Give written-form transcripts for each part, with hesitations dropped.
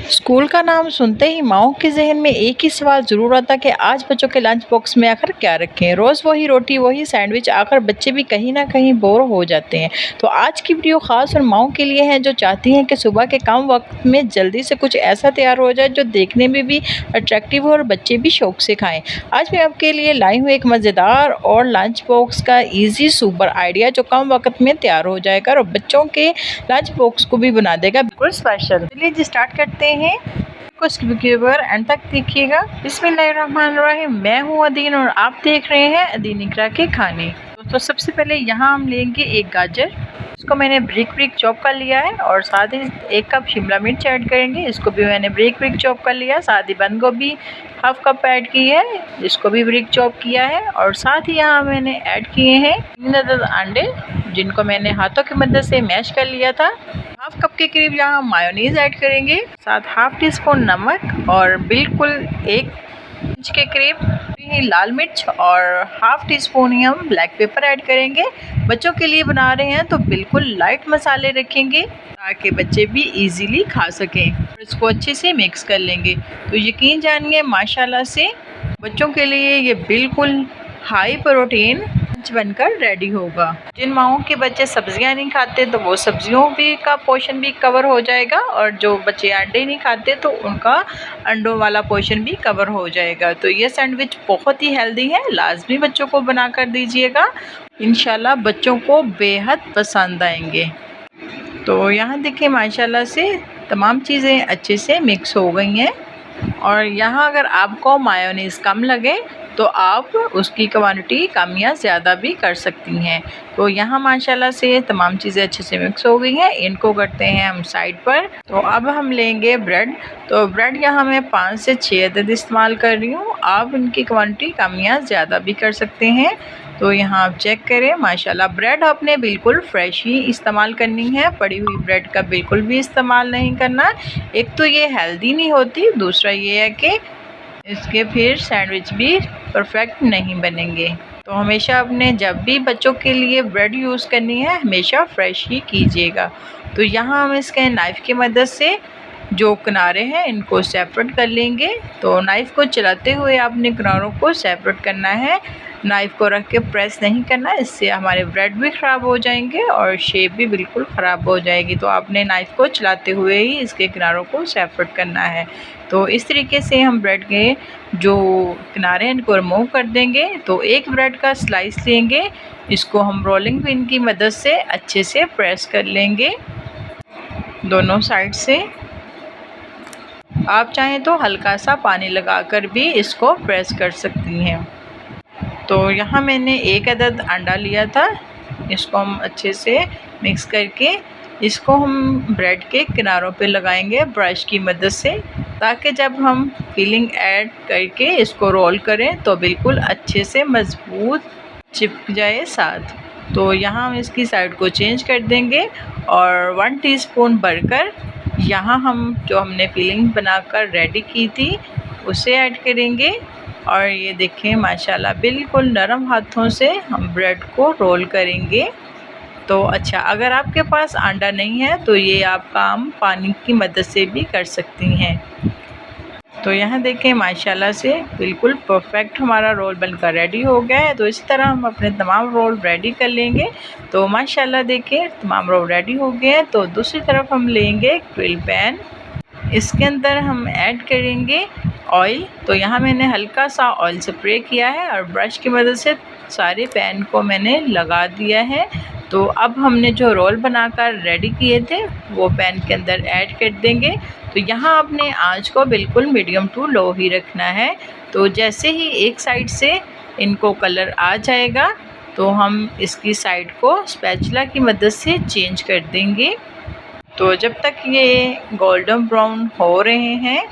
School का नाम सुनते ही माँओं के ज़हन में एक ही सवाल ज़रूर आता कि आज बच्चों के लंच बॉक्स में आखिर क्या रखें। रोज़ वही रोटी, वही सैंडविच, आखिर बच्चे भी कहीं न कहीं बोर हो जाते हैं। तो आज की वीडियो ख़ास उन माँओं के लिए है जो चाहती हैं कि सुबह के कम वक़्त में जल्दी से कुछ ऐसा तैयार हो जाए जो देखने में भी अट्रैक्टिव हो और बच्चे भी शौक से खाएँ। आज मैं आपके लिए लाई हूँ एक मज़ेदार और लंच बॉक्स का ईज़ी सुपर आइडिया जो कम वक़्त में तैयार हो जाएगा और बच्चों के लंच बॉक्स को भी बना देगा बिल्कुल स्पेशल। चलिए जी स्टार्ट करते हैं। को स्किप किए बगैर एंड तक देखिएगा। बिस्मिल्लाहिर्रहमानिर्रहीम। मैं हूँ अदीन और आप देख रहे हैं अदीन इकरा के खाने। तो सबसे पहले यहाँ हम लेंगे एक गाजर, इसको मैंने ब्रिक ब्रिक चॉप कर लिया है और साथ ही 1 कप शिमला मिर्च ऐड करेंगे, इसको भी मैंने ब्रिक ब्रिक चॉप कर लिया। साथ ही बंद गोभी 1/2 कप ऐड की है, इसको भी ब्रिक चॉप किया है और साथ ही यहाँ मैंने ऐड किए हैं 3 अदद अंडे जिनको मैंने हाथों की मदद से मैश कर लिया था। 1/2 कप के करीब यहाँ मायोनीज ऐड करेंगे, साथ 1/2 टीस्पून नमक और बिल्कुल 1 इंच के करीब ही लाल मिर्च और 1/2 टीस्पून ही हम ब्लैक पेपर ऐड करेंगे। बच्चों के लिए बना रहे हैं तो बिल्कुल लाइट मसाले रखेंगे ताकि बच्चे भी इजीली खा सकें और इसको अच्छे से मिक्स कर लेंगे। तो यकीन जानिए माशाल्लाह से बच्चों के लिए ये बिल्कुल हाई प्रोटीन बनकर रेडी होगा। जिन माओं के बच्चे सब्जियां नहीं खाते तो वो सब्जियों भी का पोर्शन भी कवर हो जाएगा और जो बच्चे अंडे नहीं खाते तो उनका अंडों वाला पोर्शन भी कवर हो जाएगा। तो ये सैंडविच बहुत ही हेल्दी है, लाजमी बच्चों को बना कर दीजिएगा, इंशाल्लाह बच्चों को बेहद पसंद आएंगे। तो यहाँ देखिए माशाल्लाह से तमाम चीज़ें अच्छे से मिक्स हो गई हैं और यहाँ अगर आपको मायोनीज़ कम लगे तो आप उसकी क्वांटिटी कम या ज़्यादा भी कर सकती हैं। तो यहाँ माशाल्लाह से तमाम चीज़ें अच्छे से मिक्स हो गई हैं, इनको करते हैं हम साइड पर। तो अब हम लेंगे ब्रेड। तो ब्रेड यहाँ मैं 5 से 6 अदद इस्तेमाल कर रही हूँ, आप इनकी क्वांटिटी कम या ज़्यादा भी कर सकते हैं। तो यहाँ आप चेक करें माशाल्लाह ब्रेड आपने बिल्कुल फ्रेश ही इस्तेमाल करनी है, पड़ी हुई ब्रेड का बिल्कुल भी इस्तेमाल नहीं करना। एक तो ये हेल्दी नहीं होती, दूसरा ये है कि इसके फिर सैंडविच भी परफेक्ट नहीं बनेंगे। तो हमेशा अपने जब भी बच्चों के लिए ब्रेड यूज़ करनी है हमेशा फ्रेश ही कीजिएगा। तो यहाँ हम इसके नाइफ़ की मदद से जो किनारे हैं इनको सेपरेट कर लेंगे। तो नाइफ़ को चलाते हुए आपने किनारों को सेपरेट करना है, नाइफ़ को रख के प्रेस नहीं करना, इससे हमारे ब्रेड भी ख़राब हो जाएंगे और शेप भी बिल्कुल ख़राब हो जाएगी। तो आपने नाइफ़ को चलाते हुए ही इसके किनारों को सेपरेट करना है। तो इस तरीके से हम ब्रेड के जो किनारे हैं इनको रिमूव कर देंगे। तो एक ब्रेड का स्लाइस लेंगे, इसको हम रोलिंग पिन की मदद से अच्छे से प्रेस कर लेंगे दोनों साइड से। आप चाहें तो हल्का सा पानी लगाकर भी इसको प्रेस कर सकती हैं। तो यहाँ मैंने 1 अदद अंडा लिया था, इसको हम अच्छे से मिक्स करके इसको हम ब्रेड के किनारों पे लगाएंगे ब्रश की मदद से, ताकि जब हम फिलिंग ऐड करके इसको रोल करें तो बिल्कुल अच्छे से मज़बूत चिपक जाए साथ। तो यहाँ हम इसकी साइड को चेंज कर देंगे और 1 टीस्पून बर्गर यहाँ हम जो हमने फिलिंग बनाकर रेडी की थी उसे ऐड करेंगे और ये देखें माशाल्लाह बिल्कुल नरम हाथों से हम ब्रेड को रोल करेंगे। तो अच्छा, अगर आपके पास अंडा नहीं है तो ये आप काम पानी की मदद से भी कर सकती हैं। तो यहाँ देखें माशाल्लाह से बिल्कुल परफेक्ट हमारा रोल बनकर रेडी हो गया है। तो इसी तरह हम अपने तमाम रोल रेडी कर लेंगे। तो माशाल्लाह देखें तमाम रोल रेडी हो गए हैं। तो दूसरी तरफ हम लेंगे ग्रिल पैन, इसके अंदर हम ऐड करेंगे ऑयल। तो यहाँ मैंने हल्का सा ऑयल स्प्रे किया है और ब्रश की मदद से सारे पैन को मैंने लगा दिया है। तो अब हमने जो रोल बनाकर रेडी किए थे वो पैन के अंदर ऐड कर देंगे। तो यहाँ आपने आंच को बिल्कुल मीडियम टू लो ही रखना है। तो जैसे ही एक साइड से इनको कलर आ जाएगा तो हम इसकी साइड को स्पैचुला की मदद से चेंज कर देंगे। तो जब तक ये गोल्डन ब्राउन हो रहे हैं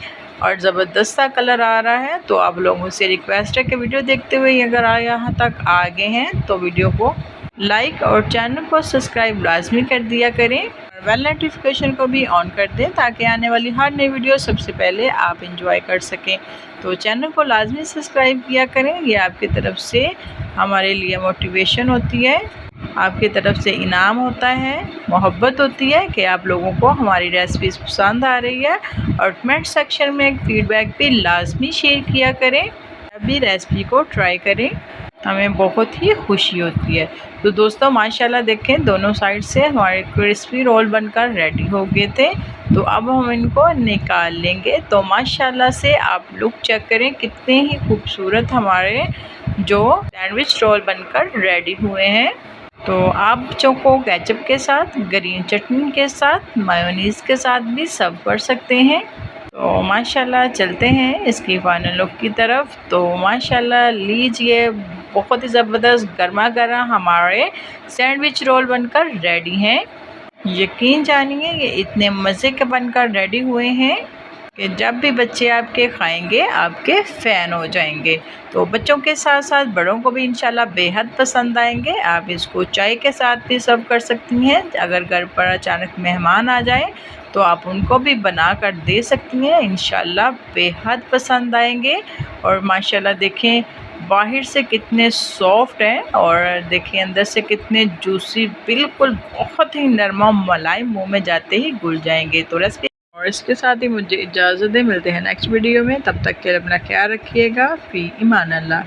और ज़बरदस्त सा कलर आ रहा है तो आप लोगों से रिक्वेस्ट है कि वीडियो देखते हुए अगर यहाँ तक आ गए हैं तो वीडियो को लाइक और चैनल को सब्सक्राइब लाजमी कर दिया करें और बेल नोटिफिकेशन को भी ऑन कर दें ताकि आने वाली हर नई वीडियो सबसे पहले आप एंजॉय कर सकें। तो चैनल को लाजमी सब्सक्राइब किया करें, ये आपकी तरफ से हमारे लिए मोटिवेशन होती है। आपकी तरफ से इनाम होता है, मोहब्बत होती है कि आप लोगों को हमारी रेसिपीज़ पसंद आ रही है। और कमेंट सेक्शन में एक फ़ीडबैक भी लाज़मी शेयर किया करें। अभी रेसिपी को ट्राई करें, हमें बहुत ही खुशी होती है। तो दोस्तों माशाल्लाह देखें दोनों साइड से हमारे क्रिस्पी रोल बनकर रेडी हो गए थे। तो अब हम इनको निकाल लेंगे। तो माशाल्लाह से आप लुक चेक करें कितने ही खूबसूरत हमारे जो सैंडविच रोल बनकर रेडी हुए हैं। तो आप बच्चों को केचप के साथ, ग्रीन चटनी के साथ, मायोनीज़ के साथ भी सर्व कर सकते हैं। तो माशाल्लाह चलते हैं इसकी फाइनल लुक की तरफ। तो माशाल्लाह लीजिए बहुत ही ज़बरदस्त गर्मा गर्म हमारे सैंडविच रोल बनकर रेडी हैं। यकीन जानिए ये इतने मज़े के बनकर रेडी हुए हैं कि जब भी बच्चे आपके खाएंगे आपके फ़ैन हो जाएंगे। तो बच्चों के साथ साथ बड़ों को भी इंशाल्लाह बेहद पसंद आएंगे। आप इसको चाय के साथ भी सर्व कर सकती हैं। अगर घर पर अचानक मेहमान आ जाएं तो आप उनको भी बना कर दे सकती हैं, इंशाल्लाह बेहद पसंद आएंगे। और माशाल्लाह देखें बाहर से कितने सॉफ्ट हैं और देखिए अंदर से कितने जूसी, बिल्कुल बहुत ही नरमा मलाई मुंह में जाते ही घुल जाएंगे। तो रेसिपी और इसके साथ ही मुझे इजाज़त दें, मिलते हैं नेक्स्ट वीडियो में। तब तक के लिए अपना ख्याल रखिएगा। फ़ी ईमान अल्लाह।